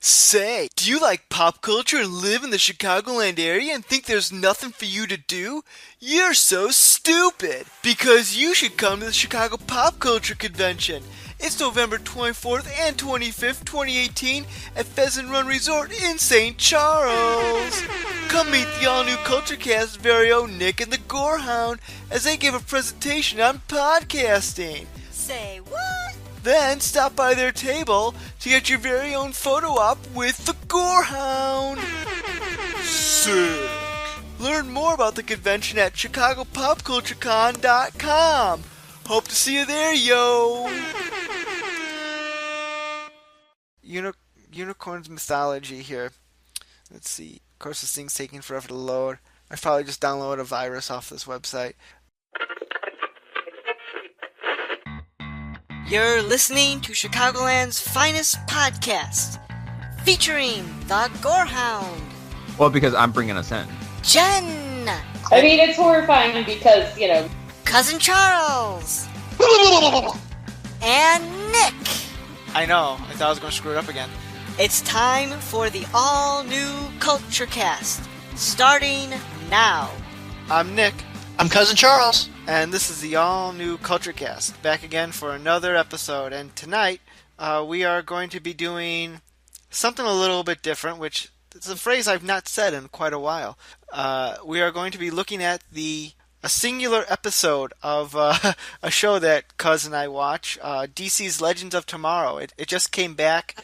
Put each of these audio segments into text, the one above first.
Say, do you like pop culture and live in the Chicagoland area and think there's nothing for you to do? You're so stupid! Because you should come to the Chicago Pop Culture Convention. It's November 24th and 25th, 2018 at Pheasant Run Resort in St. Charles. Come meet the all-new CultureCast's very own Nick and the Gorehound as they give a presentation on podcasting. Say what? Then stop by their table to get your very own photo op with the Gorehound. Sick! Learn more about the convention at ChicagoPopCultureCon.com. Hope to see you there, yo! Unicorns mythology here. Let's see. Of course, this thing's taking forever to load. I probably just downloaded a virus off this website. You're listening to Chicagoland's finest podcast, featuring the Gorehound, Well, because I'm bringing us in. Jen, I mean, it's horrifying because, Cousin Charles, and Nick. I know. I thought I was going to screw it up again. It's time for the all-new CultureCast, starting now. I'm Nick. I'm Cousin Charles. And this is the all-new CultureCast, back again for another episode. And tonight, we are going to be doing something a little bit different, which is a phrase I've not said in quite a while. We are going to be looking at a singular episode of a show that Cuz and I watch, DC's Legends of Tomorrow. It just came back.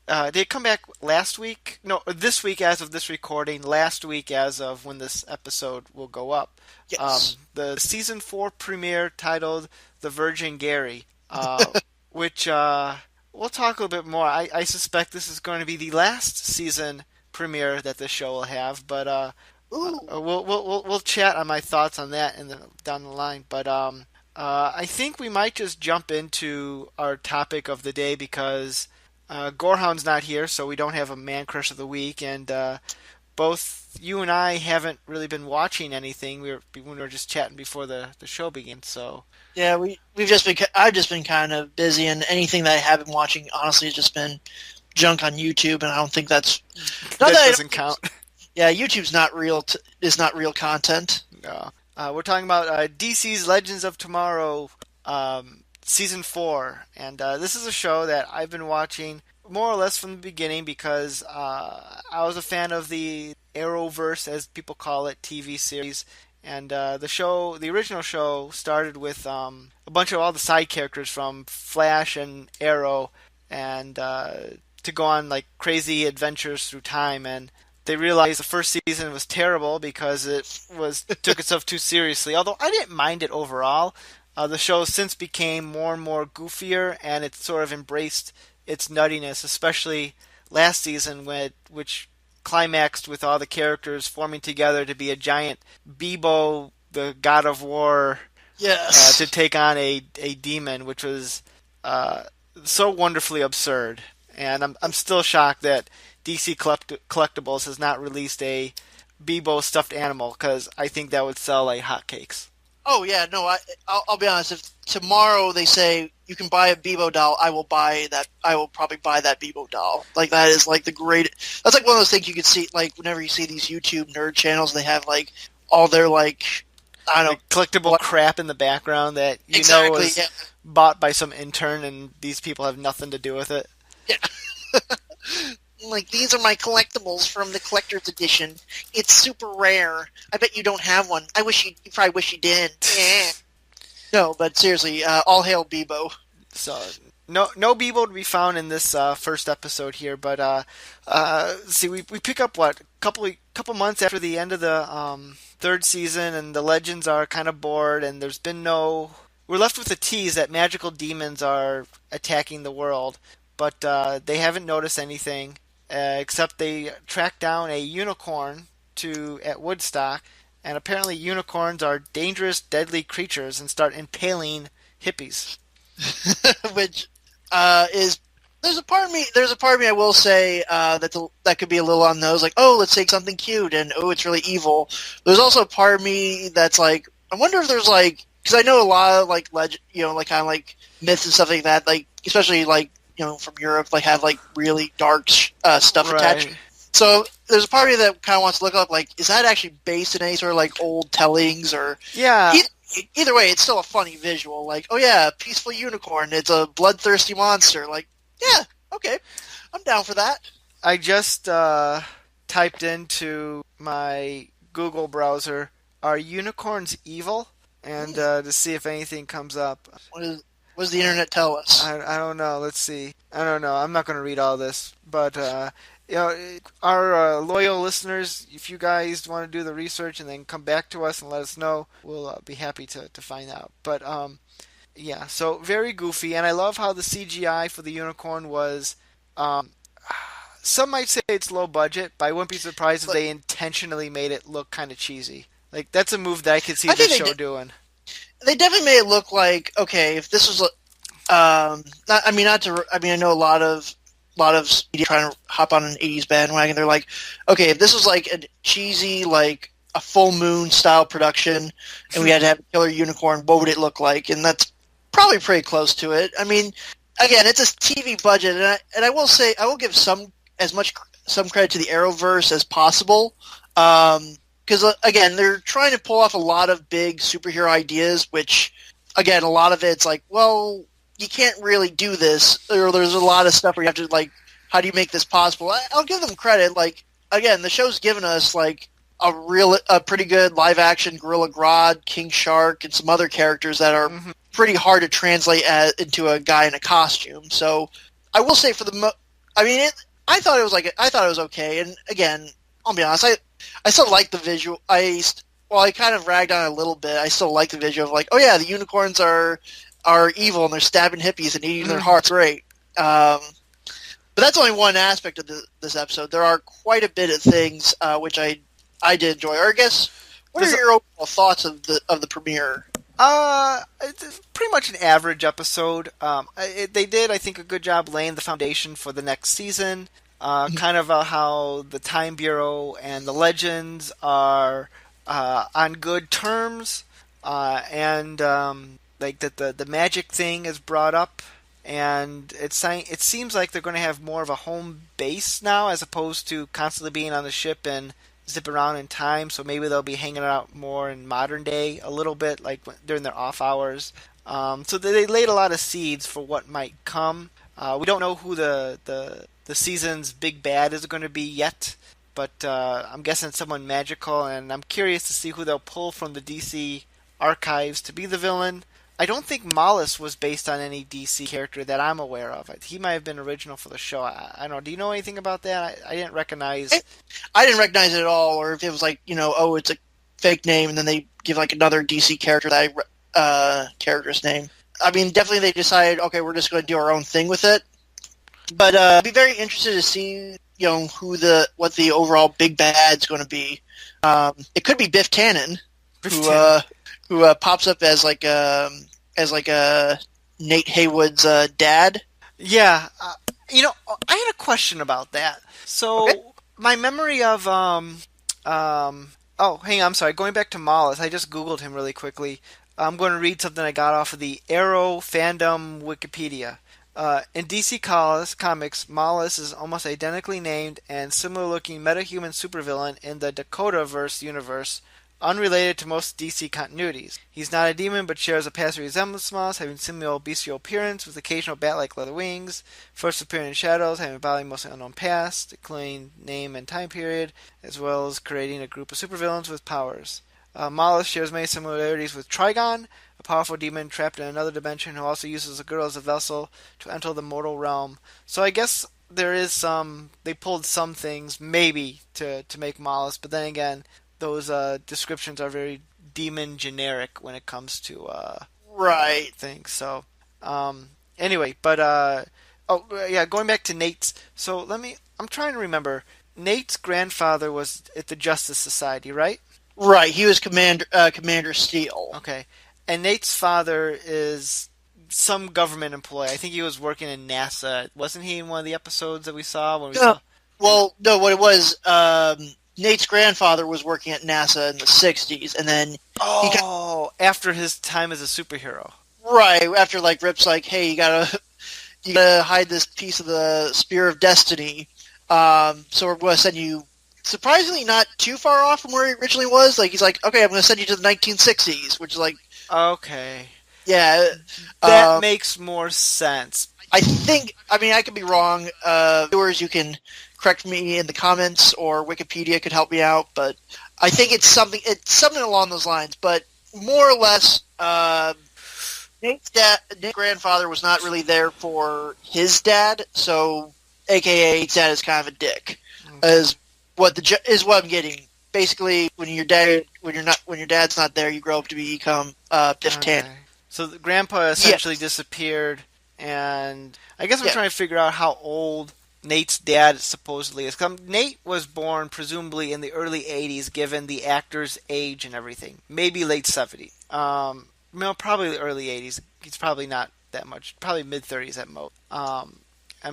Did it come back last week? No, this week as of this recording, last week as of when this episode will go up. Yes. The season 4 premiere titled The Virgin Gary, which we'll talk a little bit more. I suspect this is going to be the last season premiere that this show will have, but we'll chat on my thoughts on that down the line. But I think we might just jump into our topic of the day because Gorehound's not here, so we don't have a man crush of the week, and both you and I haven't really been watching anything. We were just chatting before the show begins. So Yeah, I've just been kind of busy, and anything that I have been watching, honestly, has just been junk on YouTube, and I don't think that doesn't count. Yeah, YouTube's not real. Is not real content. No, we're talking about DC's Legends of Tomorrow, season 4, and this is a show that I've been watching more or less from the beginning because I was a fan of the Arrowverse, as people call it, TV series. And the original show started with a bunch of all the side characters from Flash and Arrow, and to go on like crazy adventures through time. And they realized the first season was terrible because it took itself too seriously. Although I didn't mind it overall. The show since became more and more goofier, and it sort of embraced its nuttiness, especially last season, which climaxed with all the characters forming together to be a giant Bebo, the god of war, Yes. to take on a demon, which was so wonderfully absurd. And I'm still shocked that DC Collectibles has not released a Bebo stuffed animal, because I think that would sell like hotcakes. Oh yeah, no. I'll be honest. If tomorrow they say you can buy a Bebo doll, I will buy that. I will probably buy that Bebo doll. Like that is like the great. That's like one of those things you could see. Like whenever you see these YouTube nerd channels, they have like all their like I don't know, collectible crap in the background that you know was bought by some intern, and these people have nothing to do with it. Yeah. Like, these are my collectibles from the collector's edition. It's super rare. I bet you don't have one. You probably wish you did. Yeah. No, but seriously, all hail Bebo. So, no Bebo to be found in this first episode here, but see, we pick up a couple months after the end of the third season, and the Legends are kind of bored, and we're left with the tease that magical demons are attacking the world, but they haven't noticed anything. Except they track down a unicorn at Woodstock, and apparently unicorns are dangerous, deadly creatures and start impaling hippies. Which is there's a part of me I will say that could be a little on those, like, oh, let's take something cute, and oh, it's really evil. There's also a part of me that's like, I wonder if there's like, because I know a lot of like legend, like kind of like myths and stuff like that, like especially like from Europe, like have like really dark stuff attached. So there's a part of me that kind of wants to look up, like, is that actually based in any sort of like old tellings or? Yeah. Either way, it's still a funny visual. Like, oh yeah, peaceful unicorn. It's a bloodthirsty monster. Like, yeah, okay, I'm down for that. I just typed into my Google browser, "Are unicorns evil?" and to see if anything comes up. What does the internet tell us? I don't know. Let's see. I don't know. I'm not going to read all this, but our loyal listeners, if you guys want to do the research and then come back to us and let us know, we'll be happy to find out. But yeah, so very goofy, and I love how the CGI for the unicorn was. Some might say it's low budget, but I wouldn't be surprised if they intentionally made it look kind of cheesy. Like, that's a move that I could see this show doing. They definitely made it look like, okay, if this was, I know a lot of media trying to hop on an 80s bandwagon. They're like, okay, if this was like a cheesy, like a Full Moon style production, and we had to have a killer unicorn, what would it look like? And that's probably pretty close to it. I mean, again, it's a TV budget, and I will say, I will give some credit to the Arrowverse as possible. Because, again, they're trying to pull off a lot of big superhero ideas, which, again, a lot of it's like, well, you can't really do this, or there's a lot of stuff where you have to, like, how do you make this possible? I'll give them credit. Like, again, the show's given us, like, a pretty good live-action Gorilla Grodd, King Shark, and some other characters that are pretty hard to translate into a guy in a costume. So, I will say I thought it was okay, and again, I'll be honest, I still like the visual. I kind of ragged on it a little bit. I still like the visual of, like, oh yeah, the unicorns are evil and they're stabbing hippies and eating their hearts. Great. But that's only one aspect of this episode. There are quite a bit of things which I did enjoy. Or I guess, what are your overall thoughts of the premiere? It's pretty much an average episode. They did, I think, a good job laying the foundation for the next season. Kind of how the Time Bureau and the Legends are on good terms, and like that the magic thing is brought up, and it seems like they're going to have more of a home base now, as opposed to constantly being on the ship and zip around in time. So maybe they'll be hanging out more in modern day a little bit, like during their off hours. So they laid a lot of seeds for what might come. We don't know who the season's big bad is going to be yet, but I'm guessing someone magical, and I'm curious to see who they'll pull from the DC archives to be the villain. I don't think Mollis was based on any DC character that I'm aware of. He might have been original for the show. I don't know. Do you know anything about that? I didn't recognize... I didn't recognize it at all, or if it was like, it's a fake name, and then they give like another DC character character's name. I mean, definitely they decided, okay, we're just going to do our own thing with it. But I'd be very interested to see, what the overall big bad's going to be. It could be Biff Tannen, who pops up as like Nate Haywood's dad. Yeah, I had a question about that. So my memory of hang on, I'm sorry. Going back to Mollis, I just Googled him really quickly. I'm going to read something I got off of the Arrow fandom Wikipedia. In DC Comics, Mollis is almost identically named and similar-looking metahuman supervillain in the Dakota-verse universe, unrelated to most DC continuities. He's not a demon, but shares a passing resemblance to Mollis, having similar bestial appearance with occasional bat-like leather wings, first appearing in shadows, having a body mostly unknown past, including name and time period, as well as creating a group of supervillains with powers. Mollis shares many similarities with Trigon, a powerful demon trapped in another dimension who also uses a girl as a vessel to enter the mortal realm. So I guess there is they pulled some things maybe to make Mollis, but then again, those descriptions are very demon generic when it comes to right things. So anyway, but going back to Nate's. So I'm trying to remember. Nate's grandfather was at the Justice Society, right? Right, he was Commander Steel. Okay, and Nate's father is some government employee. I think he was working in NASA. Wasn't he in one of the episodes that we saw? Well, no, what it was, Nate's grandfather was working at NASA in the 60s, and then... after his time as a superhero. Right, after, Rip's like, hey, you gotta hide this piece of the Spear of Destiny. So we're going to send you, surprisingly not too far off from where he originally was. Like, he's like, okay, I'm going to send you to the 1960s, which is like, Okay. yeah. That makes more sense. I think, I mean, I could be wrong. Viewers, you can correct me in the comments, or Wikipedia could help me out, but I think it's something along those lines. But more or less, Nate's grandfather was not really there for his dad, so AKA Nate's dad is kind of a dick, is what I'm getting. Basically, when your dad's not there, you grow up to become Biff Tannen. Okay. So the grandpa essentially disappeared, and I guess I'm trying to figure out how old Nate's dad supposedly is. Nate was born presumably in the early 80s, given the actor's age and everything. Maybe late 70s. No, probably the early 80s. He's probably not that much. Probably mid-30s at most. I'm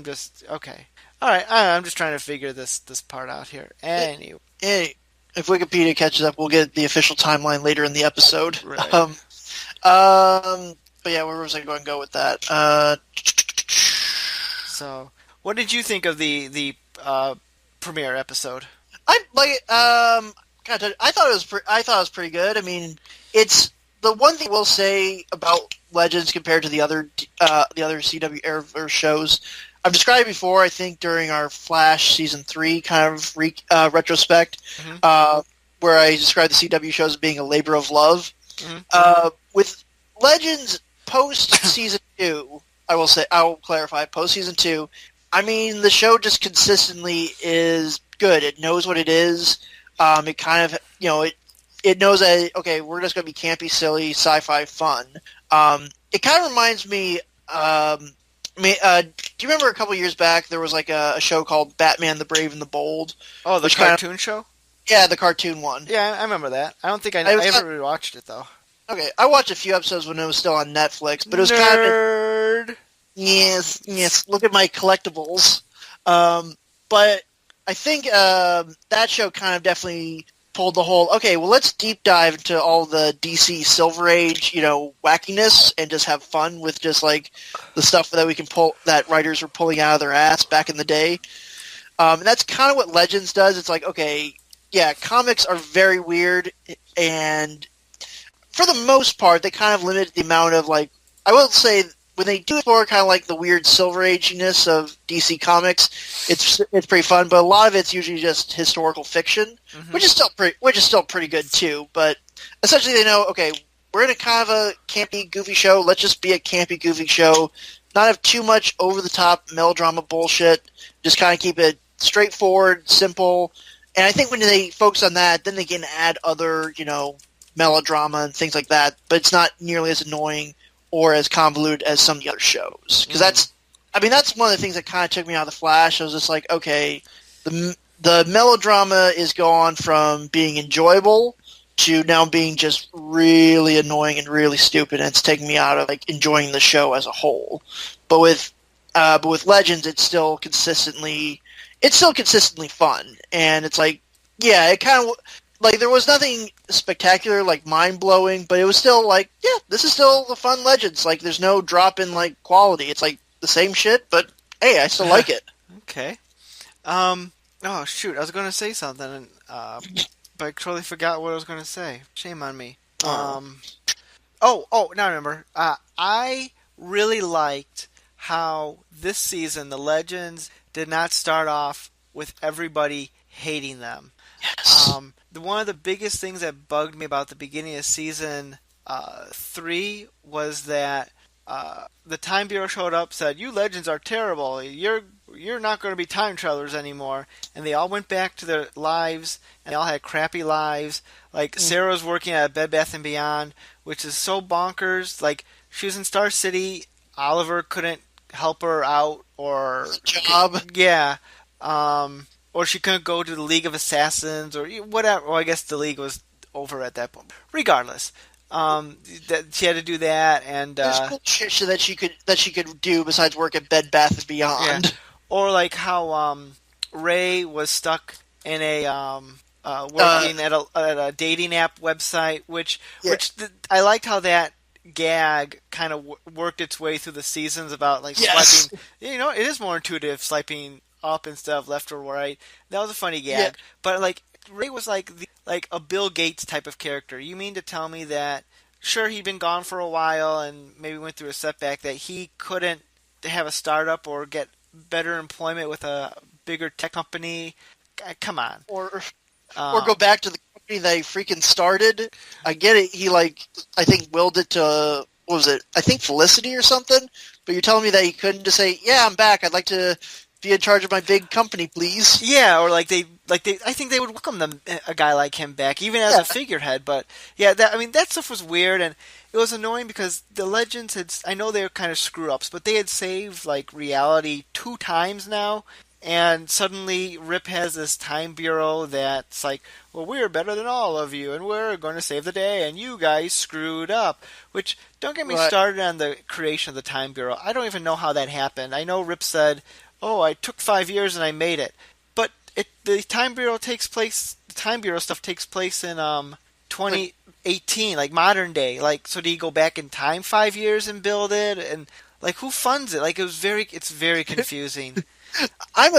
just... Okay. Alright, I'm just trying to figure this part out here. Anyway. If Wikipedia catches up, we'll get the official timeline later in the episode. Right. But yeah, where was I going to go with that? So, what did you think of the premiere episode? I thought it was pretty good. I mean, it's the one thing we'll say about Legends compared to the other CW Arrowverse shows. I've described it before, I think, during our Flash Season 3 kind of retrospect, where I described the CW shows as being a labor of love. With Legends post-Season 2, I will clarify, post-Season 2, I mean, the show just consistently is good. It knows what it is. It kind of, it knows that, okay, we're just going to be campy, silly, sci-fi fun. It kind of reminds me... do you remember a couple years back there was like a show called Batman the Brave and the Bold? Oh, the cartoon show? Yeah, the cartoon one. Yeah, I remember that. I don't think I ever rewatched it, though. Okay, I watched a few episodes when it was still on Netflix, but it was Nerd. kind of... Yes, look at my collectibles. But I think that show kind of definitely pulled the whole, okay, well, let's deep dive into all the DC Silver Age, wackiness, and just have fun with just, like, the stuff that we can pull, that writers were pulling out of their ass back in the day. And that's kind of what Legends does. It's like, okay, yeah, comics are very weird, and for the most part, they kind of limit the amount of, like, I will say, when they do explore kind of like the weird Silver Age-ness of DC Comics, it's pretty fun. But a lot of it's usually just historical fiction, which is still pretty good too. But essentially, they know, okay, we're in a kind of a campy, goofy show. Let's just be a campy, goofy show. Not have too much over-the-top melodrama bullshit. Just kind of keep it straightforward, simple. And I think when they focus on that, then they can add other, melodrama and things like that. But it's not nearly as annoying or as convoluted as some of the other shows. Because that's one of the things that kind of took me out of The Flash. I was just like, okay, the melodrama is gone from being enjoyable to now being just really annoying and really stupid, and it's taking me out of like enjoying the show as a whole. But with Legends, it's still consistently fun, and it's like, yeah, it kind of like there was nothing spectacular, like mind-blowing, but it was still like, yeah, this is still the fun Legends. Like, there's no drop in, like, quality. It's like the same shit, but hey, I still like it. Okay. Oh, shoot, I was going to say something, but I totally forgot what I was going to say. Shame on me. Now I remember. I really liked how this season, the Legends did not start off with everybody hating them. Yes. One of the biggest things that bugged me about the beginning of season 3 was that the Time Bureau showed up, said, "You Legends are terrible. You're not going to be time travelers anymore." And they all went back to their lives, and they all had crappy lives. Like Sarah's working at Bed Bath & Beyond, which is so bonkers. Like, she was in Star City. Oliver couldn't help her out, or job. Yeah. Or she couldn't go to the League of Assassins, or whatever. Well, I guess the League was over at that point. Regardless, that she had to do that, and there's cool shit that she could do besides work at Bed Bath & Beyond. Yeah. Or like how Ray was stuck in a working at a dating app website, which I liked how that gag kind of worked its way through the seasons about like swiping. It is more intuitive swiping up instead of left or right. That was a funny Yeah. gag. But like Ray was like a Bill Gates type of character. You mean to tell me that sure he'd been gone for a while and maybe went through a setback that he couldn't have a startup or get better employment with a bigger tech company? Come on. Or Um, go back to the company they freaking started. I get it. He I think willed it to, what was it? I think Felicity or something. But you're telling me that he couldn't just say, "Yeah, I'm back. I'd like to be in charge of my big company, please." Yeah, or like they, I think they would welcome a guy like him back, even as Yeah. a figurehead. But yeah, that stuff was weird, and it was annoying because the Legends I know they were kind of screw ups, but they had saved like reality 2 times now, and suddenly Rip has this time bureau that's like, well, we're better than all of you, and we're going to save the day, and you guys screwed up. Which, don't get me Right. started on the creation of the time bureau. I don't even know how that happened. I know Rip said, "Oh, I took 5 years and I made it," but the time bureau takes place. The time bureau stuff takes place in 2018, like modern day. Like, so do you go back in time 5 years and build it? And like, who funds it? Like, it's very confusing. I'm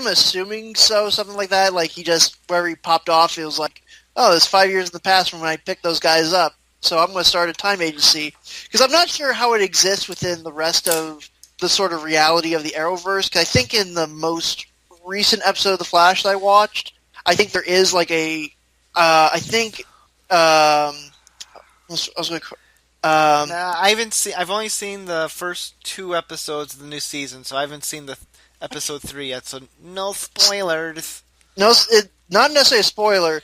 assuming so, something like that. Like he just, wherever he popped off, it was like, oh, it's 5 years in the past from when I picked those guys up. So I'm going to start a time agency. Because I'm not sure how it exists within the rest of the sort of reality of the Arrowverse. Because I think in the most recent episode of The Flash that I watched, I think there is like I think, I was going to, Nah, I haven't seen. I've only seen the first 2 episodes of the new season, so I haven't seen the episode 3 yet. So no spoilers. no, not necessarily a spoiler.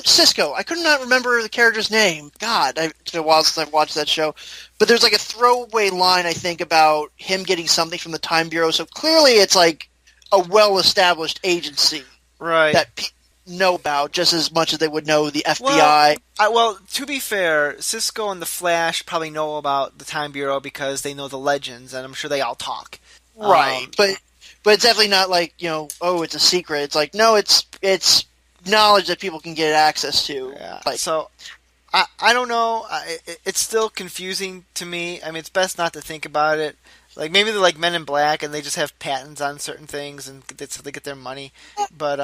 Cisco. I could not remember the character's name. God, it's been a while since I've watched that show. But there's like a throwaway line, I think, about him getting something from the Time Bureau. So clearly it's like a well-established agency Right. that people know about just as much as they would know the FBI. Well, to be fair, Cisco and the Flash probably know about the Time Bureau because they know the Legends, and I'm sure they all talk. Right. But it's definitely not like, oh, it's a secret. It's like, no, it's knowledge that people can get access to. Yeah. Like, So, I don't know. It's still confusing to me. I mean, it's best not to think about it. Like, maybe they're like Men in Black, and they just have patents on certain things, and that's how they get their money. But,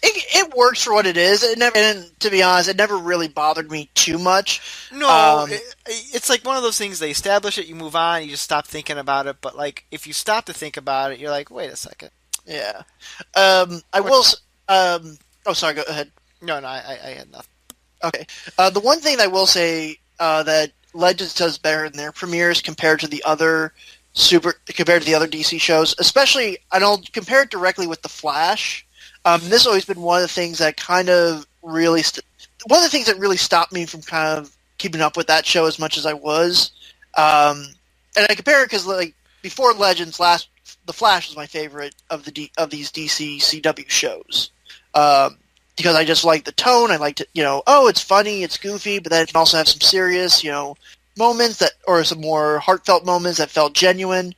it works for what it is. And to be honest, it never really bothered me too much. no, it's like one of those things. They establish it, you move on, you just stop thinking about it. But, like, if you stop to think about it, you're like, wait a second. Yeah. I will... oh, sorry, go ahead. No, I had nothing. Okay. The one thing I will say that Legends does better in their premieres compared to the other DC shows, especially, and I'll compare it directly with The Flash. This has always been one of the things that kind of really... one of the things that really stopped me from kind of keeping up with that show as much as I was. And I compare it because, like, before Legends, The Flash was my favorite of these DC CW shows. Because I just like the tone. I liked it, it's funny, it's goofy, but then it can also have some serious, moments or some more heartfelt moments that felt genuine.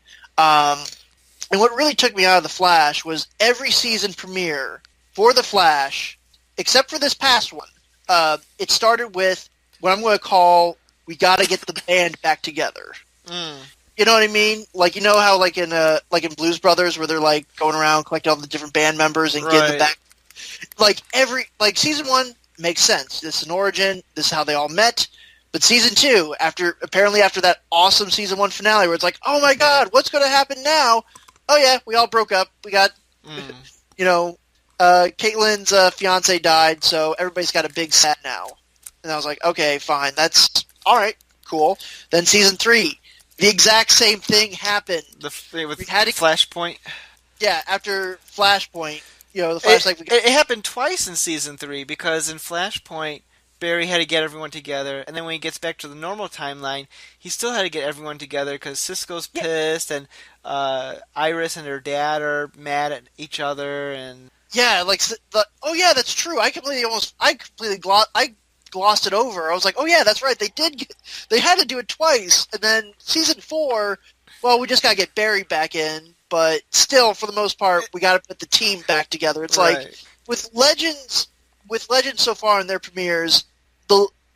And what really took me out of The Flash was every season premiere for The Flash, except for this past one, it started with what I'm going to call, we got to get the band back together. Mm. You know what I mean? Like, you know how like in Blues Brothers where they're like going around collecting all the different band members and getting them back. Like season 1 makes sense. This is an origin. This is how they all met. But season 2, after that awesome season 1 finale where it's like, oh my god, what's going to happen now? Oh yeah, we all broke up. We got, Caitlin's fiance died, so everybody's got a big set now. And I was like, okay, fine, that's all right, cool. Then season 3, the exact same thing happened. With Flashpoint. Yeah, after Flashpoint, the Flash it happened twice in season 3 because in Flashpoint, Barry had to get everyone together, and then when he gets back to the normal timeline, he still had to get everyone together because Cisco's pissed, and Iris and her dad are mad at each other, and yeah, like oh yeah, that's true. I completely glossed it over. I was like, oh yeah, that's right. They had to do it twice, and then season 4, well, we just gotta get Barry back in, but still, for the most part, we gotta put the team back together. It's like with Legends so far in their premieres,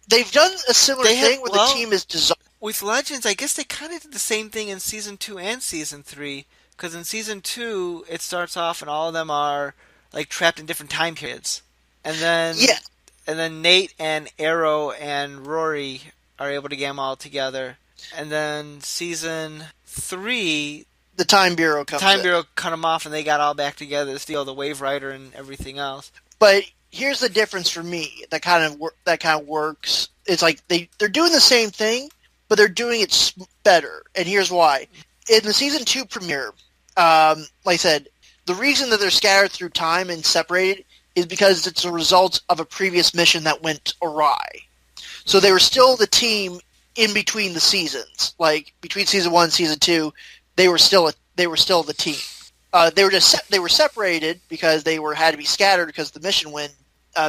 they've done a similar thing where the team is dissolved. With Legends, I guess they kind of did the same thing in season 2 and season 3, because in season 2 it starts off and all of them are like trapped in different time periods, and then Yeah. and then Nate and Arrow and Rory are able to get them all together, and then season 3 The Time Bureau comes Time in. Bureau cut them off and they got all back together to steal the Wave Rider and everything else. But here's the difference for me that kind of works. It's like they're doing the same thing, but they're doing it better. And here's why. In the season 2 premiere, like I said, the reason that they're scattered through time and separated is because it's a result of a previous mission that went awry. So they were still the team in between the seasons. Like between season 1 and season 2, they were still the team. They were separated because they had to be scattered because the mission went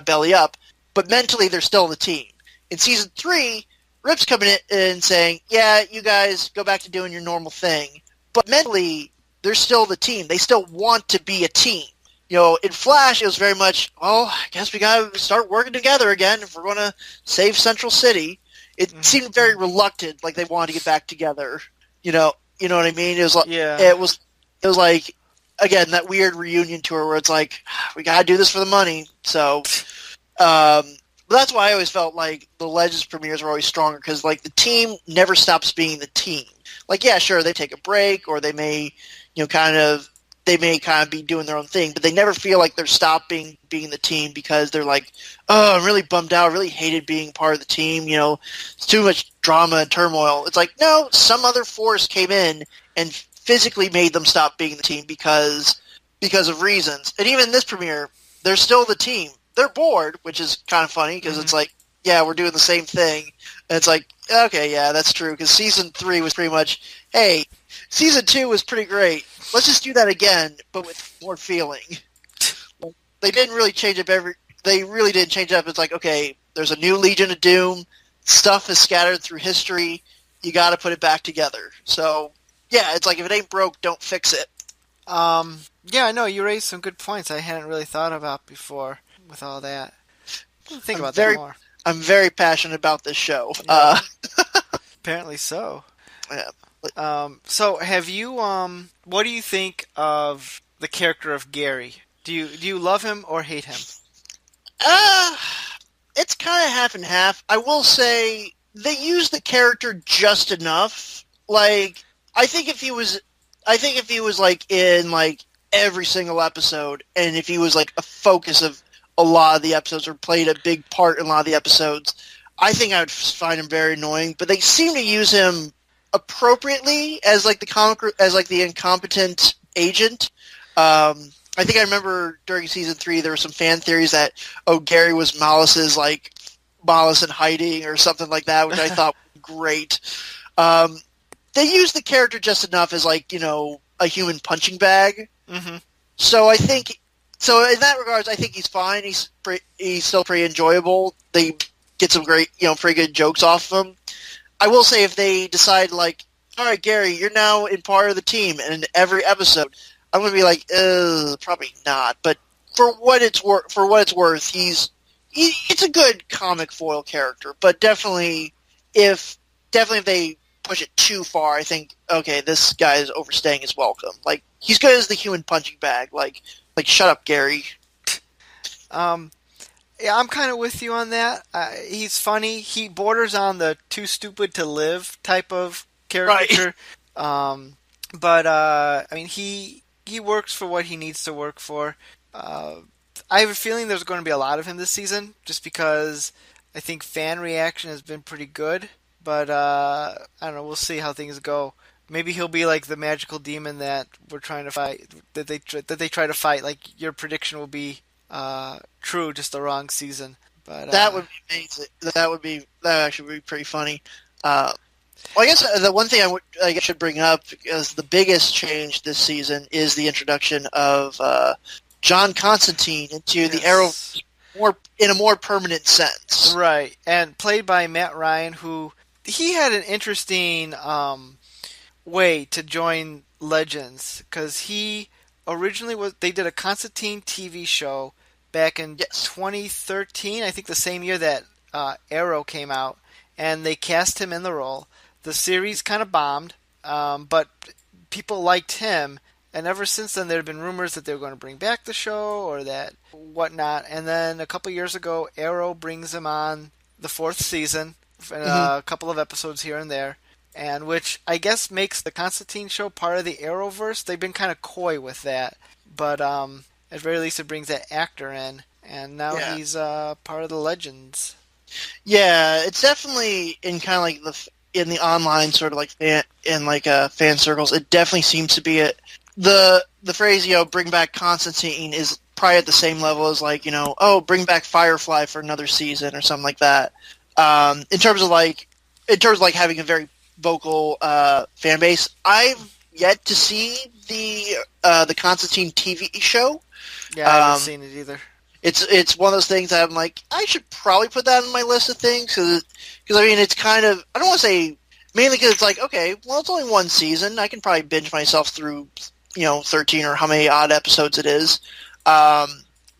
belly up. But mentally, they're still the team. In season 3, Rip's coming in and saying, "Yeah, you guys go back to doing your normal thing." But mentally, they're still the team. They still want to be a team. You know, in Flash, it was very much, well, I guess we got to start working together again if we're going to save Central City. It seemed very reluctant, like they wanted to get back together. You know what I mean? It was like, it was like, again, that weird reunion tour where it's like, we got to do this for the money. So, that's why I always felt like the Legends premieres were always stronger, because like the team never stops being the team. Like, yeah, sure, they take a break, or they may, kind of be doing their own thing, but they never feel like they're stopping being the team because they're like, oh, I'm really bummed out. I really hated being part of the team. It's too much drama and turmoil. It's like, no, some other force came in and physically made them stop being the team because of reasons. And even in this premiere, they're still the team. They're bored, which is kind of funny because it's like, yeah, we're doing the same thing. And it's like, okay, yeah, that's true, because season 3 was pretty much, hey, season 2 was pretty great. Let's just do that again, but with more feeling. They didn't really change up They really didn't change up. It's like, okay, there's a new Legion of Doom. Stuff is scattered through history. You got to put it back together. So, yeah, it's like if it ain't broke, don't fix it. Yeah, I know you raised some good points I hadn't really thought about before with all that. Think about that more. I'm very passionate about this show. Yeah. Apparently so. Yeah. So have you what do you think of the character of Gary? Do you love him or hate him? It's kind of half and half. I will say they use the character just enough. Like, I think if he was like in like every single episode, and if he was like a focus of a lot of the episodes or played a big part in a lot of the episodes, I think I would find him very annoying. But they seem to use him appropriately as like the incompetent agent. I think I remember during season 3 there were some fan theories that Gary was Malice in hiding or something like that, which I thought was great. They used the character just enough as like a human punching bag. Mm-hmm. So I think. So in that regards, I think he's fine. He's still pretty enjoyable. They get some great, pretty good jokes off of him. I will say if they decide like, all right, Gary, you're now in part of the team, and in every episode, I'm going to be like, probably not. But for what it's worth, it's a good comic foil character. But definitely if they push it too far, I think, okay, this guy is overstaying his welcome. Like, he's good as the human punching bag. Like, shut up, Gary. Yeah, I'm kind of with you on that. He's funny. He borders on the too stupid to live type of character. Right. But I mean, he works for what he needs to work for. I have a feeling there's going to be a lot of him this season, just because I think fan reaction has been pretty good. But I don't know. We'll see how things go. Maybe he'll be like the magical demon that we're trying to fight. That they try to fight. Like your prediction will be true, just the wrong season. But that would be amazing. That would actually be pretty funny. Well, I guess the one thing I should bring up is the biggest change this season is the introduction of John Constantine into the Arrow in a more permanent sense. Right, and played by Matt Ryan, who he had an interesting way to join Legends, because he originally they did a Constantine TV show back in 2013, I think the same year that Arrow came out, and they cast him in the role. The series kind of bombed, but people liked him, And ever since then, there have been rumors that they were going to bring back the show or that whatnot. And then a couple years ago, Arrow brings him on the 4th season, and a couple of episodes here and there, and which I guess makes the Constantine show part of the Arrowverse. They've been kind of coy with that, but at very least it brings that actor in, and now he's part of the Legends. Yeah, it's definitely in kind of like in the online sort of like fan circles. It definitely seems to be the phrase, bring back Constantine is probably at the same level as like, bring back Firefly for another season or something like that. In terms of having a very vocal fan base, I've yet to see the Constantine TV show. Yeah, I haven't seen it either. It's one of those things that I'm like, I should probably put that on my list of things because I mean it's kind of, I don't want to say mainly because it's like, okay, well it's only one season, I can probably binge myself through 13 or how many odd episodes it is. But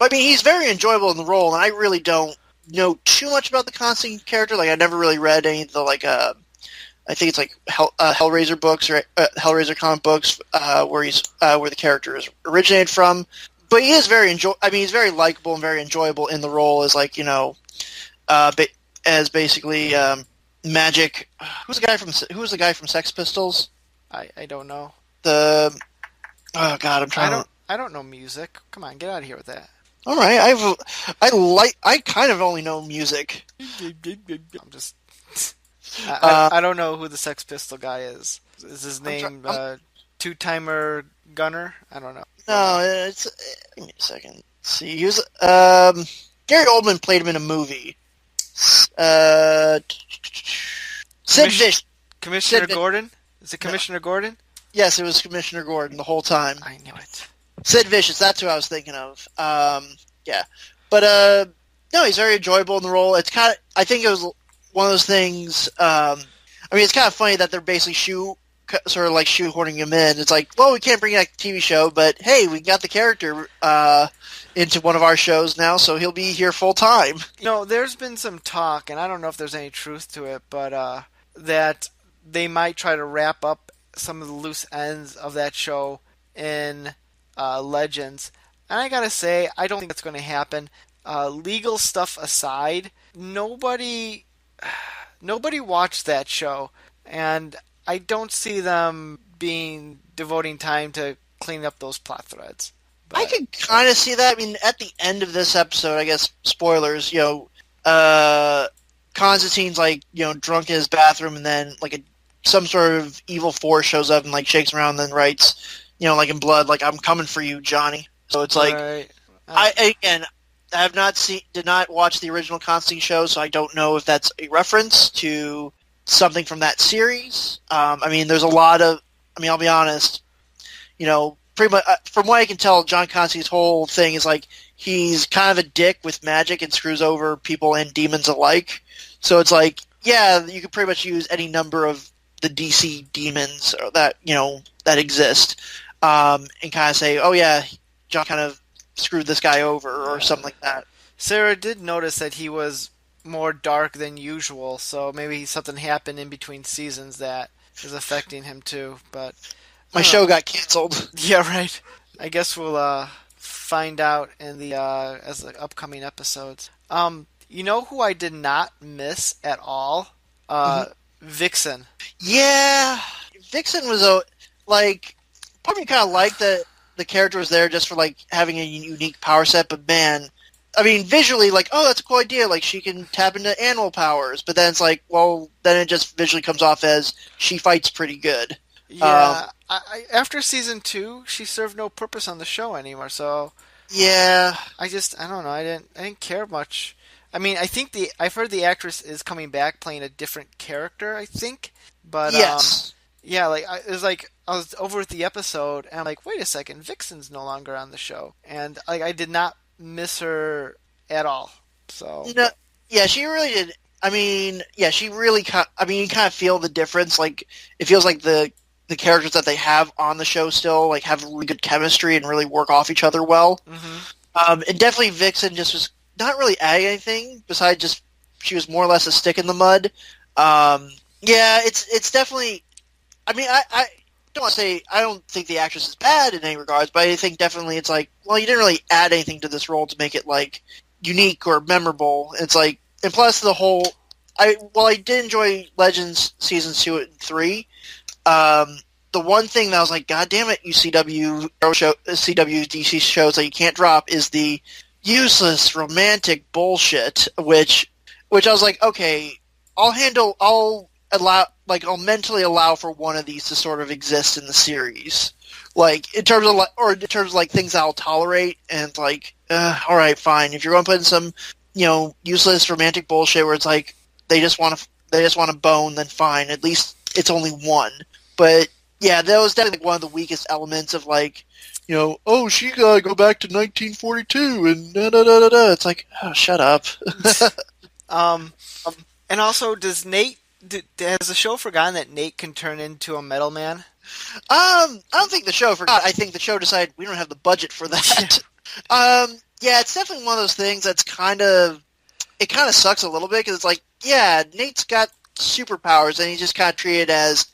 I mean he's very enjoyable in the role, and I really don't know too much about the Constantine character. Like I never really read any of the I think it's like Hellraiser books or Hellraiser comic books where the character is originated from. But he is he's very likable and very enjoyable in the role as like as basically Magic. Who was the guy from Sex Pistols? I don't know. Oh God, I don't know music. Come on, get out of here with that. All right, I kind of only know music. I'm just. I don't know who the Sex Pistol guy is. Is his name Two-Timer Gunner? I don't know. No, give me a second. Let's see, he was Gary Oldman played him in a movie. Sid Vicious. Commissioner Gordon? Is it Commissioner Gordon? Yes, it was Commissioner Gordon the whole time. I knew it. Sid Vicious, that's who I was thinking of. Yeah, but no, he's very enjoyable in the role. It's kind of, I think it was one of those things. I mean, it's kind of funny that they're basically sort of like shoehorning him in. It's like, well, we can't bring back the TV show, but hey, we got the character into one of our shows now, so he'll be here full time. There's been some talk, and I don't know if there's any truth to it, but that they might try to wrap up some of the loose ends of that show in Legends. And I gotta say, I don't think that's going to happen. Legal stuff aside, nobody watched that show, and I don't see them devoting time to clean up those plot threads. I could kind of see that. I mean, at the end of this episode, I guess, spoilers, Constantine's like, drunk in his bathroom, and then like some sort of evil force shows up and like shakes him around and then writes, like in blood, like, I'm coming for you, Johnny. So it's like, right. I did not watch the original Constantine show, so I don't know if that's a reference to something from that series. I mean, there's a lot of, I'll be honest, pretty much, from what I can tell, John Constantine's whole thing is like, he's kind of a dick with magic and screws over people and demons alike. So it's like, yeah, you could pretty much use any number of the DC demons that, that exist, and kind of say, oh yeah, John kind of screwed this guy over or something like that. Sarah did notice that he was more dark than usual, so maybe something happened in between seasons that is affecting him too. But my show got canceled. Yeah, right. I guess we'll find out in the upcoming episodes. You know who I did not miss at all? Vixen. Yeah, Vixen was probably kind of liked that the character was there just for like having a unique power set, but man, I mean, visually, like, oh, that's a cool idea. Like, she can tap into animal powers, but then it's like, well, then it just visually comes off as she fights pretty good. Yeah, after season 2, she served no purpose on the show anymore. So yeah, I don't know. I didn't care much. I mean, I've heard the actress is coming back playing a different character, I think. But yes. Yeah, like it was like I was over with the episode, and I'm like, wait a second, Vixen's no longer on the show, and like I did not miss her at all. So no, yeah, she really did. I mean, yeah, she really. I mean, you kind of feel the difference. Like, it feels like the characters that they have on the show still like have really good chemistry and really work off each other well. Mm-hmm. And definitely Vixen just was not really adding anything besides just she was more or less a stick in the mud. Yeah, it's definitely. I mean, don't want to say I don't think the actress is bad in any regards, but I think definitely it's like, well, you didn't really add anything to this role to make it like unique or memorable. It's like, and plus the whole, I did enjoy Legends seasons 2 and 3. The one thing that I was like, God damn it, you CW DC shows that you can't drop is the useless romantic bullshit, which I was like, okay, I'll mentally allow for one of these to sort of exist in the series, like in terms of like things I'll tolerate, and like, all right, fine. If you're going to put in some, useless romantic bullshit where it's like they just want to bone, then fine. At least it's only one. But yeah, that was definitely one of the weakest elements of like, oh, she gotta go back to 1942 and da da da da da. It's like, oh, shut up. And also, has the show forgotten that Nate can turn into a metal man? I don't think the show forgot. I think the show decided we don't have the budget for that. Yeah, it's definitely one of those things that's kind of sucks a little bit, because it's like, yeah, Nate's got superpowers and he's just kind of treated as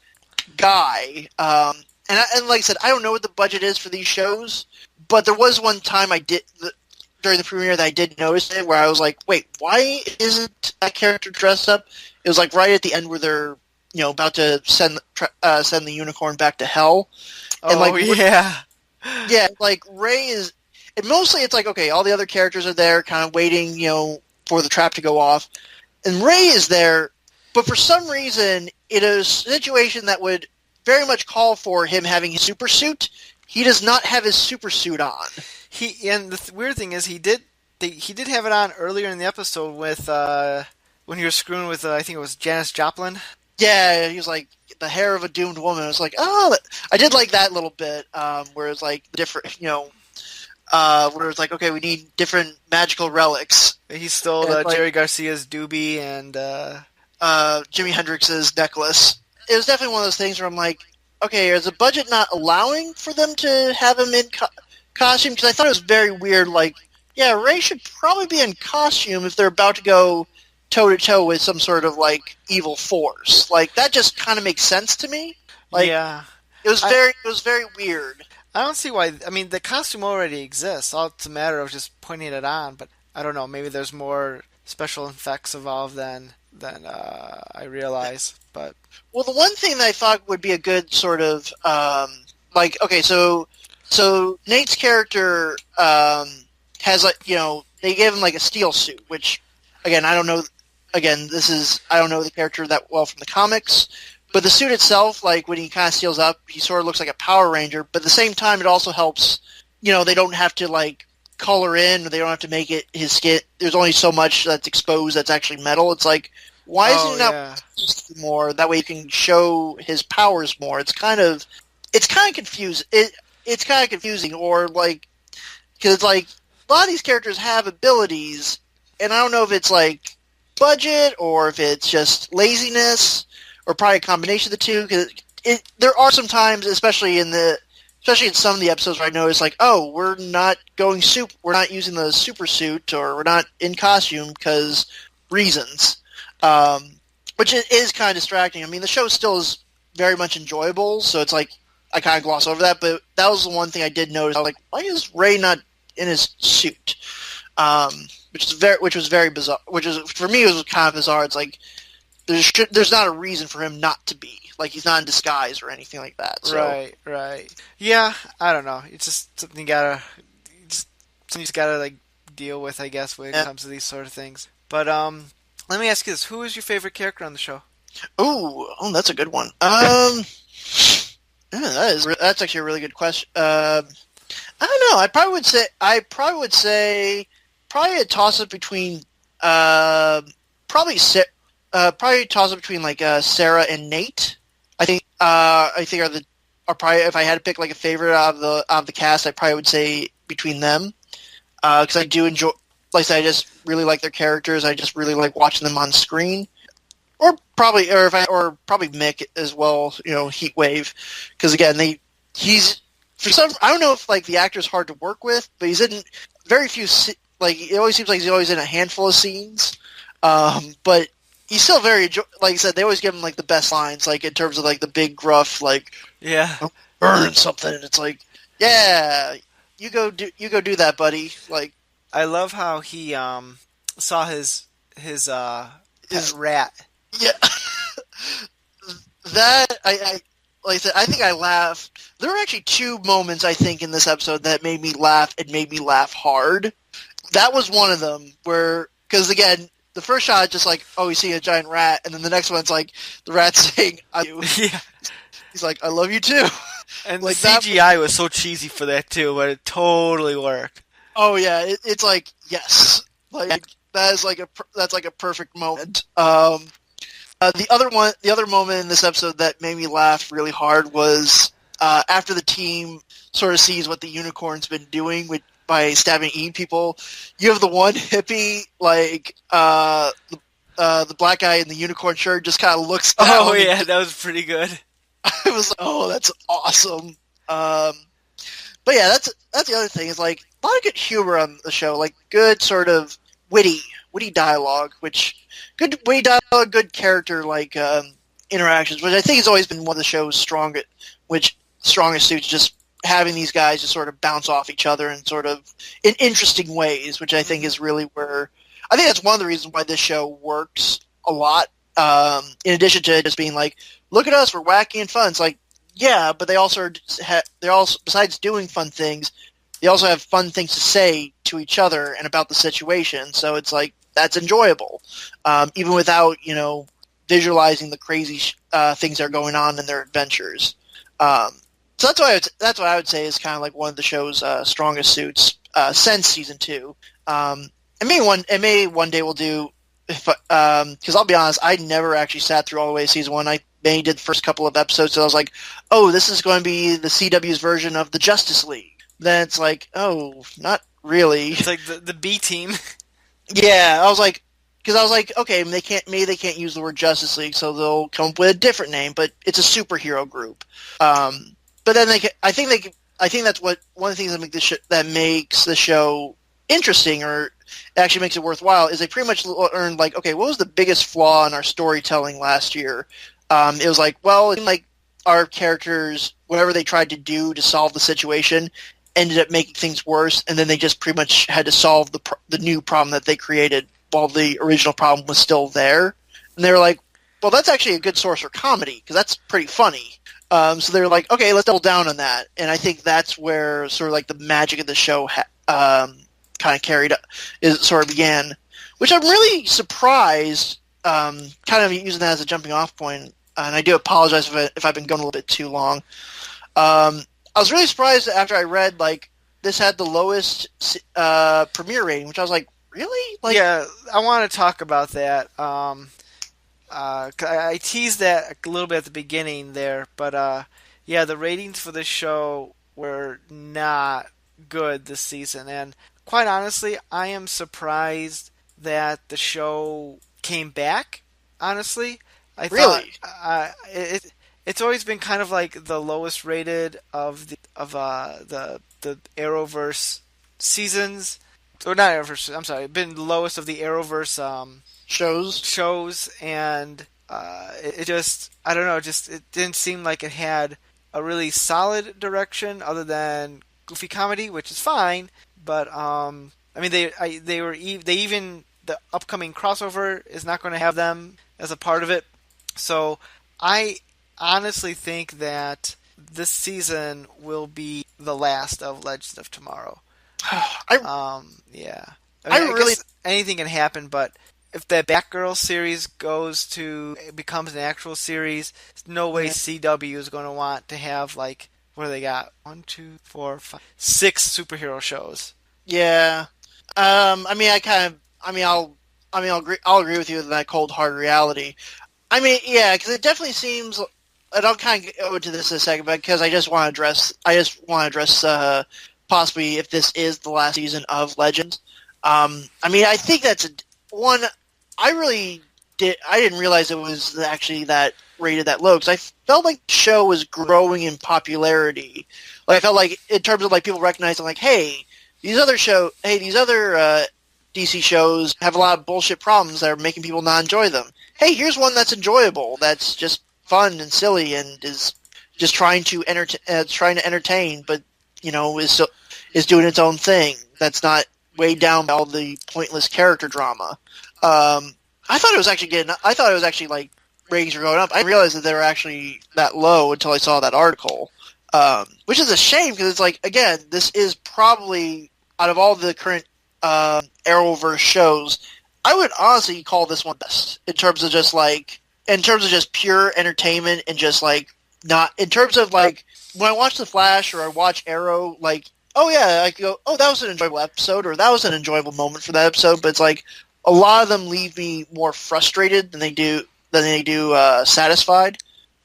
guy. And like I said, I don't know what the budget is for these shows, but there was one time during the premiere that I did notice it, where I was like, wait, why isn't that character dressed up? It was like right at the end where they're about to send the unicorn back to hell. And yeah, like Ray is. And mostly it's like, okay, all the other characters are there kind of waiting, for the trap to go off. And Ray is there, but for some reason, in a situation that would very much call for him having his super suit, he does not have his super suit on. And the weird thing is, he did have it on earlier in the episode with when he was screwing with I think it was Janis Joplin. Yeah, he was like the hair of a doomed woman. I was like, oh, I did like that little bit, where it's like different, where it's like, okay, we need different magical relics. He stole Jerry Garcia's doobie and Jimi Hendrix's necklace. It was definitely one of those things where I'm like, okay, is the budget not allowing for them to have him in costume? Because I thought it was very weird. Like, yeah, Ray should probably be in costume if they're about to go toe-to-toe with some sort of, like, evil force. Like, that just kind of makes sense to me. Like, yeah. It was very weird. I don't see why. I mean, the costume already exists. All it's a matter of just putting it on. But I don't know. Maybe there's more special effects involved than I realize. But well, the one thing that I thought would be a good sort of okay, so Nate's character has they gave him like a steel suit, which again I don't know. Again, I don't know the character that well from the comics. But the suit itself, like, when he kind of steals up, he sort of looks like a Power Ranger. But at the same time, it also helps, they don't have to, like, color in, or they don't have to make it his skin. There's only so much that's exposed that's actually metal. It's like, why isn't he not more? That way you can show his powers more. It's kind of confusing. It's kind of confusing, or, like, because it's like, a lot of these characters have abilities, and I don't know if it's, like, budget, or if it's just laziness, or probably a combination of the two, because there are some times, especially in some of the episodes, where I notice, like, oh, we're not using the super suit, or we're not in costume because reasons, which is kind of distracting. I mean, the show still is very much enjoyable, so it's like I kind of gloss over that, but that was the one thing I did notice. I was like, why is Ray not in his suit? Which was very bizarre. Which is, for me, it was kind of bizarre. It's like, there's not a reason for him not to be. Like, he's not in disguise or anything like that. So. Right. Yeah, I don't know. It's just something you gotta like deal with, I guess, when it comes to these sort of things. But let me ask you this: who is your favorite character on the show? Oh, that's a good one. That's actually a really good question. I don't know. I probably would say a toss up between probably toss up between like Sarah and Nate. I think are probably, if I had to pick like a favorite out of the cast, I probably would say between them, because I do enjoy. Like I said, I just really like their characters. I just really like watching them on screen. Or probably Mick as well. Heatwave, because again I don't know if like the actor's hard to work with, but he's in very few. Like, it always seems like he's always in a handful of scenes. But he's still very like I said. They always give him like the best lines, like in terms of like the big gruff, like Yeah. burn something. And it's like, yeah, you go do that, buddy. Like I love how he saw his pet rat. yeah, that I like I said. I think I laughed. There were actually two moments I think in this episode that made me laugh. It made me laugh hard. That was one of them where because again. The first shot is just like, oh, you see a giant rat, and then the next one's like the rat saying, "I love you." Yeah. He's like, "I love you too." And Like the CGI was so cheesy for that too, but it totally worked. Oh yeah, it's like yes, like that is like that's like a perfect moment. The other moment in this episode that made me laugh really hard was after the team sort of sees what the unicorn's been doing by stabbing eating people. You have the one hippie, like the black guy in the unicorn shirt, just kind of looks down. Oh yeah, that was pretty good. I was like, oh, that's awesome. But yeah, that's the other thing is like a lot of good humor on the show, like good sort of witty dialogue, good witty dialogue, good character like interactions, which I think has always been one of the show's strongest suits. Just having these guys just sort of bounce off each other and sort of in interesting ways, which I think is really where I think that's one of the reasons why this show works a lot. In addition to just being like, look at us, we're wacky and fun. It's like, yeah, but they also besides doing fun things, they also have fun things to say to each other and about the situation. So it's like that's enjoyable, even without visualizing the crazy things that are going on in their adventures. So that's what I would say is kind of like one of the show's strongest suits since season 2. And maybe one day we'll do, because I'll be honest, I never actually sat through all the way to season 1. I maybe did the first couple of episodes, so I was like, oh, this is going to be the CW's version of the Justice League. Then it's like, oh, not really. It's like the B team. Yeah, I was like, okay, they can't use the word Justice League, so they'll come up with a different name, but it's a superhero group. But then I think that's what one of the things that makes the show interesting, or actually makes it worthwhile, is they pretty much learned like, okay, what was the biggest flaw in our storytelling last year? It was like, well, it seemed like our characters, whatever they tried to do to solve the situation, ended up making things worse, and then they just pretty much had to solve the new problem that they created while the original problem was still there. And they were like, well, that's actually a good source for comedy, because that's pretty funny. So they were like, okay, let's double down on that. And I think that's where sort of like the magic of the show kind of sort of began, which I'm really surprised, kind of using that as a jumping off point. And I do apologize if I've been going a little bit too long. I was really surprised after I read, like, this had the lowest premiere rating, which I was like, really? Like, yeah, I want to talk about that. I teased that a little bit at the beginning there, but yeah, the ratings for this show were not good this season, and quite honestly, I am surprised that the show came back. Honestly, I really? thought it's always been kind of like the lowest rated of the Arrowverse seasons, or not Arrowverse. I'm sorry, been the lowest of the Arrowverse shows, and it just, I don't know, it didn't seem like it had a really solid direction other than goofy comedy, which is fine, but I mean they even the upcoming crossover is not going to have them as a part of it, so I honestly think that this season will be the last of Legends of Tomorrow. Yeah, I guess anything can happen, but if that Batgirl series becomes an actual series, there's no way CW is going to want to have, like, what do they got? 1, 2, 4, 5, 6 superhero shows. Yeah. I'll agree with you in that cold hard reality. I mean, yeah, because it definitely seems, and I'll kind of go into this in a second, but because I just want to address possibly if this is the last season of Legends. I mean, I think that's one. I didn't realize it was actually that rated that low, because I felt like the show was growing in popularity. Like, I felt like in terms of like people recognizing, like, hey, these other DC shows have a lot of bullshit problems that are making people not enjoy them. hey, here's one that's enjoyable, that's just fun and silly, and is just trying to entertain, but is doing its own thing. That's not weighed down by all the pointless character drama. I thought it was actually like ratings were going up. I didn't realize that they were actually that low until I saw that article, which is a shame because it's like, again, this is probably out of all the current Arrowverse shows, I would honestly call this one best in terms of just pure entertainment and just like not in terms of like when I watch The Flash or I watch Arrow, like, oh yeah, I could go, oh, that was an enjoyable episode or that was an enjoyable moment for that episode, but it's like a lot of them leave me more frustrated than they do satisfied.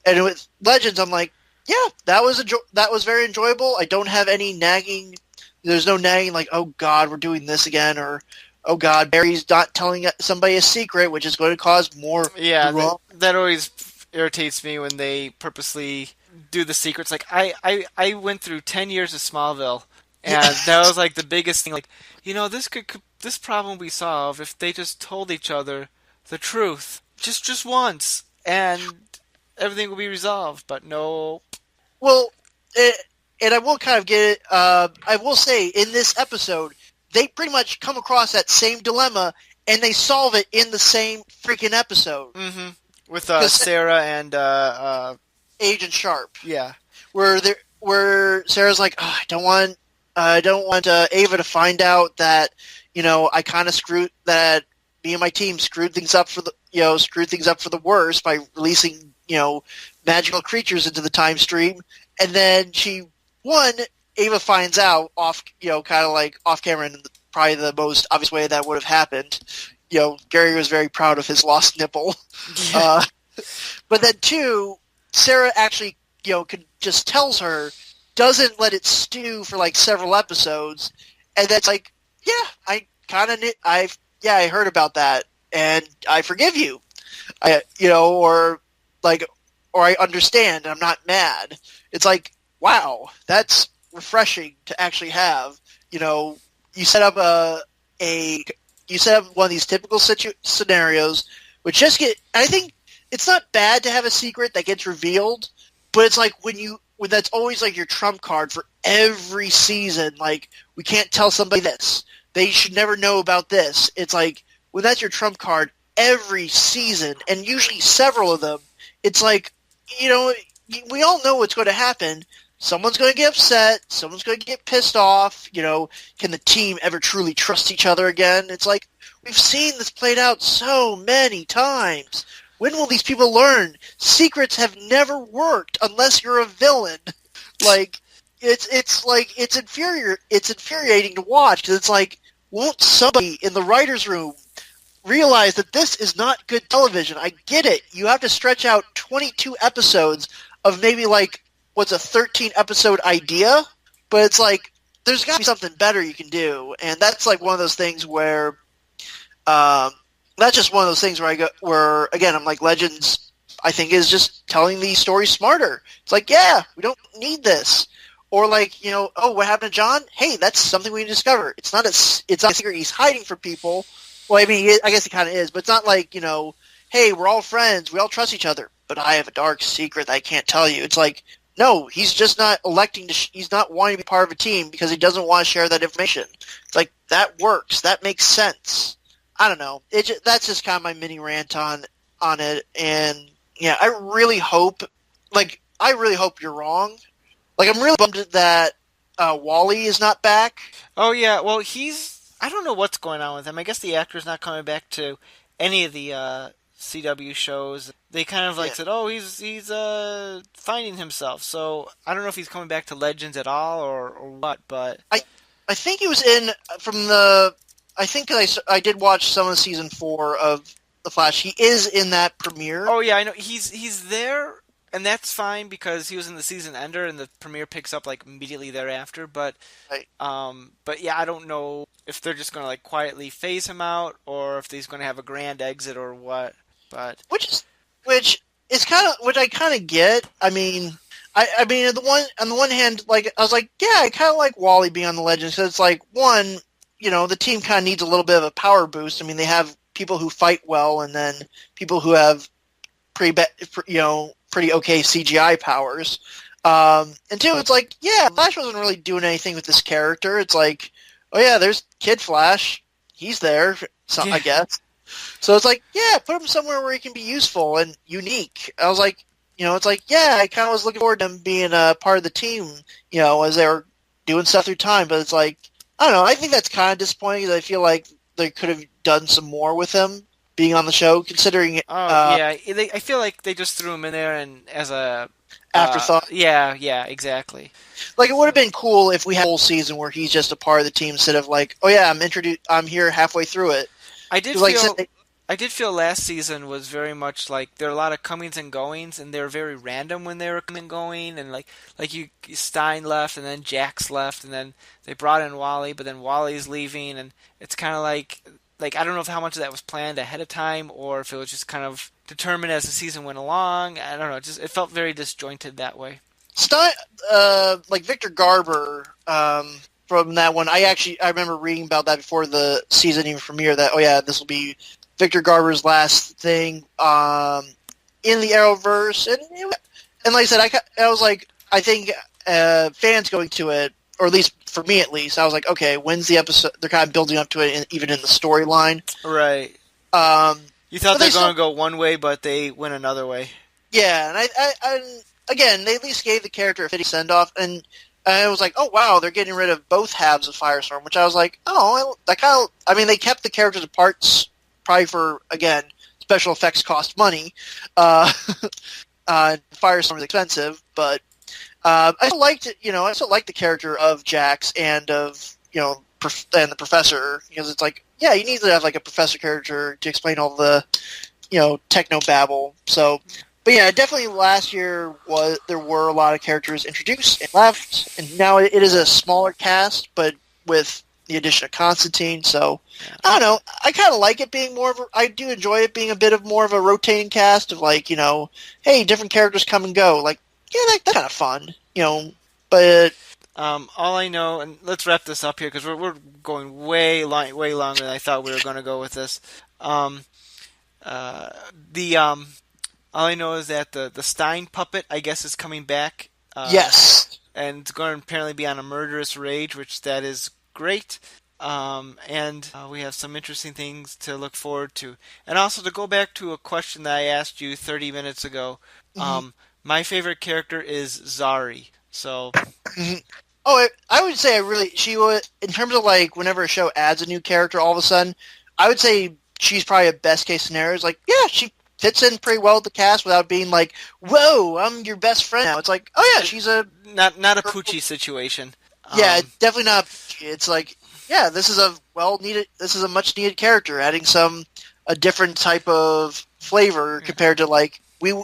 And with Legends, I'm like, yeah, that was very enjoyable. I don't have any nagging. There's no nagging like, oh God, we're doing this again, or oh God, Barry's not telling somebody a secret, which is going to cause more. Yeah, that always irritates me when they purposely do the secrets. Like I went through 10 years of Smallville, and that was like the biggest thing. Like, this problem we solve if they just told each other the truth just once, and everything will be resolved. But no. Well, and I will kind of get it. I will say in this episode, they pretty much come across that same dilemma, and they solve it in the same freaking episode. Mm-hmm. With Sarah and Agent Sharp. Yeah. Where Sarah's like, oh, I don't want Ava to find out that I kind of that me and my team screwed things up for the worst by releasing magical creatures into the time stream, and then Ava finds out off camera in probably the most obvious way that would have happened. Gary was very proud of his lost nipple. Yeah. But then Sarah actually, just tells her, doesn't let it stew for like several episodes, and that's like, yeah, I heard about that, and I forgive you, or I understand, and I'm not mad. It's like, wow, that's refreshing to actually have. You set up one of these typical scenarios, which I think it's not bad to have a secret that gets revealed, but it's like when that's always like your trump card for every season, like, we can't tell somebody this. They should never know about this. It's like, when that's your trump card every season, and usually several of them, it's like, we all know what's going to happen. Someone's going to get upset. Someone's going to get pissed off. Can the team ever truly trust each other again? It's like, we've seen this played out so many times. When will these people learn? Secrets have never worked unless you're a villain. Like, it's infuriating to watch, because it's like, won't somebody in the writer's room realize that this is not good television? I get it. You have to stretch out 22 episodes of maybe like what's a 13-episode idea, but it's like, there's got to be something better you can do, and that's like one of those things where, that's just one of those things where again, I'm like, Legends, I think, is just telling these stories smarter. It's like, yeah, we don't need this. Or like, oh, what happened to John? Hey, that's something we can discover. It's not a secret he's hiding from people. Well, I mean, I guess he kind of is, but it's not like, hey, we're all friends, we all trust each other, but I have a dark secret that I can't tell you. It's like, no, he's just not he's not wanting to be part of a team because he doesn't want to share that information. It's like, that works. That makes sense. I don't know. That's just kind of my mini rant on it. And yeah, I really hope you're wrong. Like, I'm really bummed that Wally is not back. Oh yeah, well, I don't know what's going on with him. I guess the actor's not coming back to any of the CW shows. They kind of said, oh, he's finding himself. So I don't know if he's coming back to Legends at all or what. But I think he was in I think I did watch some of season 4 of The Flash. He is in that premiere. Oh yeah, I know he's there. And that's fine because he was in the season ender, and the premiere picks up like immediately thereafter. But, right. But yeah, I don't know if they're just gonna like quietly phase him out, or if he's gonna have a grand exit or what. But which I kind of get. I mean, on the one hand, like, I was like, yeah, I kind of like Wally being on the Legends. So it's like, one, the team kind of needs a little bit of a power boost. I mean, they have people who fight well, and then people who have pretty okay CGI powers. And two, it's like, yeah, Flash wasn't really doing anything with this character. It's like, oh yeah, there's Kid Flash. He's there, I guess. So it's like, yeah, put him somewhere where he can be useful and unique. I was like, it's like, yeah, I kind of was looking forward to him being a part of the team, as they were doing stuff through time. But it's like, I don't know. I think that's kind of disappointing because I feel like they could have done some more with him being on the show, considering. I feel like they just threw him in there and as a afterthought. Yeah, exactly. Like, it would have been cool if we had a whole season where he's just a part of the team instead of like, oh yeah, I'm here halfway through it. I did feel last season was very much like there are a lot of comings and goings, and they were very random when they were coming and going, and like Stein left, and then Jax left, and then they brought in Wally, but then Wally's leaving, and it's kind of like I don't know if how much of that was planned ahead of time or if it was just kind of determined as the season went along. I don't know. It felt very disjointed that way. Stein, like Victor Garber, from that one, I remember reading about that before the season even premiere. That this will be Victor Garber's last thing in the Arrowverse, and like I said, I was like, I think fans going to it, or at least for me at least, I was like, okay, when's the episode? They're kind of building up to it, even in the storyline, right? You thought they were going to go one way, but they went another way. Yeah, and I again, they at least gave the character a fitting send-off, and I was like, oh wow, they're getting rid of both halves of Firestorm, which I was like, they kept the characters apart, probably for, again, special effects cost money. Firestorm is expensive, but I still liked it. I still liked the character of Jax and of and the Professor, because it's like, yeah, you need to have like a Professor character to explain all the techno babble. So, but yeah, definitely last year there were a lot of characters introduced and left, and now it is a smaller cast, but with the addition of Constantine. So I don't know. I kind of like it being I do enjoy it being a bit of more of a rotating cast of like, hey, different characters come and go. Like, yeah, that's kind of fun, But all I know, and let's wrap this up here because we're going way longer than I thought we were going to go with this. All I know is that the Stein puppet, I guess, is coming back. Yes, and it's going to apparently be on a murderous rage, which that is great. And we have some interesting things to look forward to. And also to go back to a question that I asked you 30 minutes ago. My favorite character is Zari. So. Oh, I would say she would, in terms of like whenever a show adds a new character, all of a sudden, I would say she's probably a best case scenario. It's like, yeah, she fits in pretty well with the cast without being like, whoa, I'm your best friend now. It's like, oh yeah, she's a not a Poochie situation. Yeah, definitely not. It's like, yeah, this is a much needed character, adding a different type of flavor compared to like we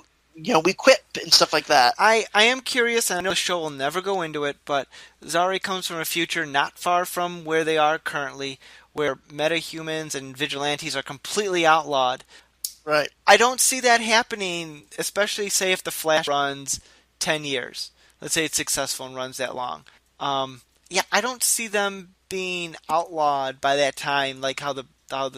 quip and stuff like that. I am curious, and I know the show will never go into it, but Zari comes from a future not far from where they are currently, where metahumans and vigilantes are completely outlawed. Right. I don't see that happening, especially, say, if the Flash runs 10 years. Let's say it's successful and runs that long. I don't see them being outlawed by that time, like how the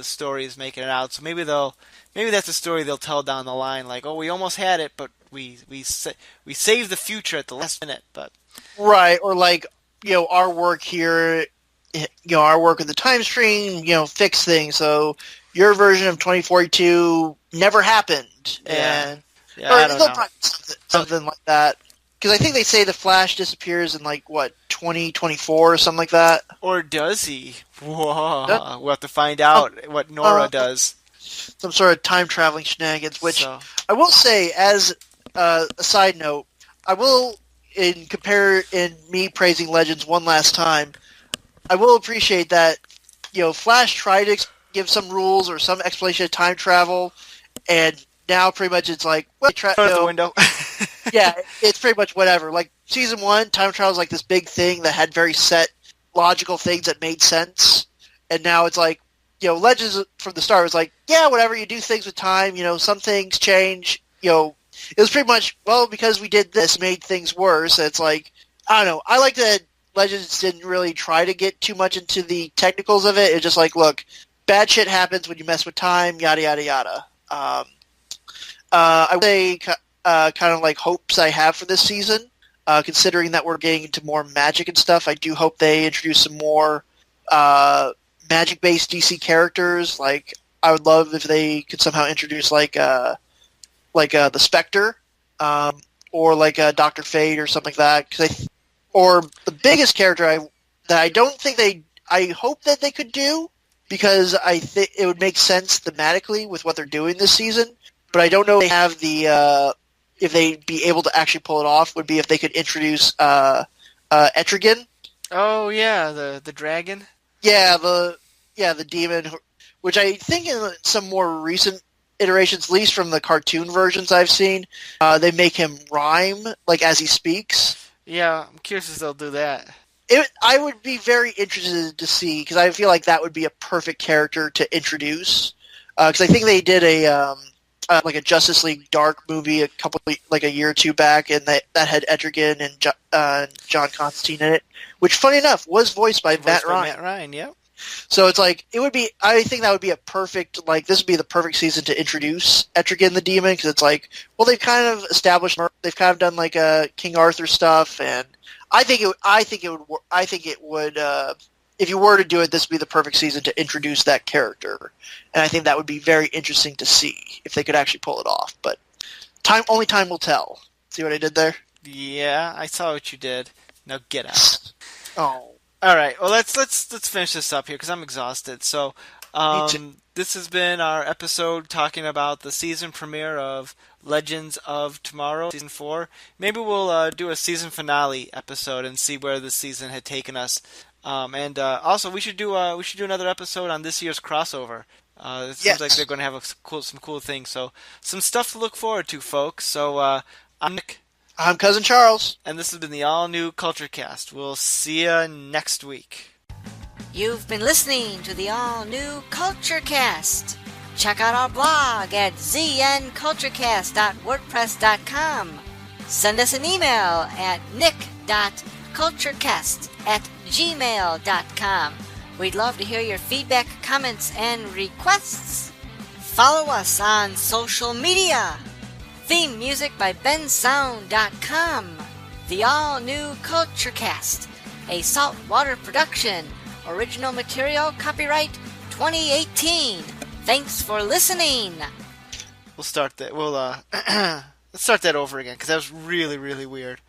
story is making it out. So maybe that's a story they'll tell down the line, like, oh, we almost had it, but we saved the future at the last minute. But right, or like our work here, our work with the time stream, fix things. So your version of 2042 never happened, I don't know. Something like that. Because I think they say the Flash disappears in like 2024 or something like that. Or does he? Whoa. We'll have to find out what Nora does. Some sort of time traveling shenanigans. Which I will say, as a side note, I will in me praising Legends one last time. I will appreciate that Flash tried to give some rules or some explanation of time travel, and now pretty much it's like out the window. Yeah, it's pretty much whatever. Like season 1, time travel is like this big thing that had very set logical things that made sense, and now it's like Legends from the start was like, yeah, whatever, you do things with time. Some things change. It was pretty much because we did this made things worse. It's like I don't know. I like that Legends didn't really try to get too much into the technicals of it. It's just like, look, bad shit happens when you mess with time, yada yada yada. I would say kind of like hopes I have for this season, considering that we're getting into more magic and stuff. I do hope they introduce some more magic-based DC characters. Like, I would love if they could somehow introduce the Spectre, or like Dr. Fate or something like that. Or the biggest character that I don't think I hope that they could do, because I think it would make sense thematically with what they're doing this season. But I don't know if they have if they'd be able to actually pull it off. Would be if they could introduce Etrigan. Oh yeah, the dragon. Yeah, the demon, which I think in some more recent iterations, at least from the cartoon versions I've seen, they make him rhyme like as he speaks. Yeah, I'm curious if they'll do that. I would be very interested to see, because I feel like that would be a perfect character to introduce. Because I think they did a Justice League Dark movie a year or two back, and that had Etrigan and John Constantine in it, which, funny enough, was voiced by Matt Ryan. Matt Ryan, yeah. So it's like, it would be. I think that would be a perfect. This would be the perfect season to introduce Etrigan the Demon, because it's like, well, they've kind of established. They've kind of done like King Arthur stuff, and I think it would. If you were to do it, this would be the perfect season to introduce that character, and I think that would be very interesting to see if they could actually pull it off. But only time will tell. See what I did there? Yeah, I saw what you did. Now get out. Oh. All right. Well, let's finish this up here because I'm exhausted. So, this has been our episode talking about the season premiere of Legends of Tomorrow, season 4. Maybe we'll do a season finale episode and see where the season had taken us. And also, we should do another episode on this year's crossover. It seems like they're going to have some cool things. So, some stuff to look forward to, folks. So, I'm Nick. I'm Cousin Charles. And this has been the all-new Culture Cast. We'll see you next week. You've been listening to the all-new Culture Cast. Check out our blog at znculturecast.wordpress.com. Send us an email at nick.culturecast@gmail.com. We'd love to hear your feedback, comments, and requests. Follow us on social media. Theme music by bensound.com. The all-new Culture Cast, a saltwater production. Original material copyright 2018. Thanks for listening. We'll start that. Let's start that over again because that was really, really weird.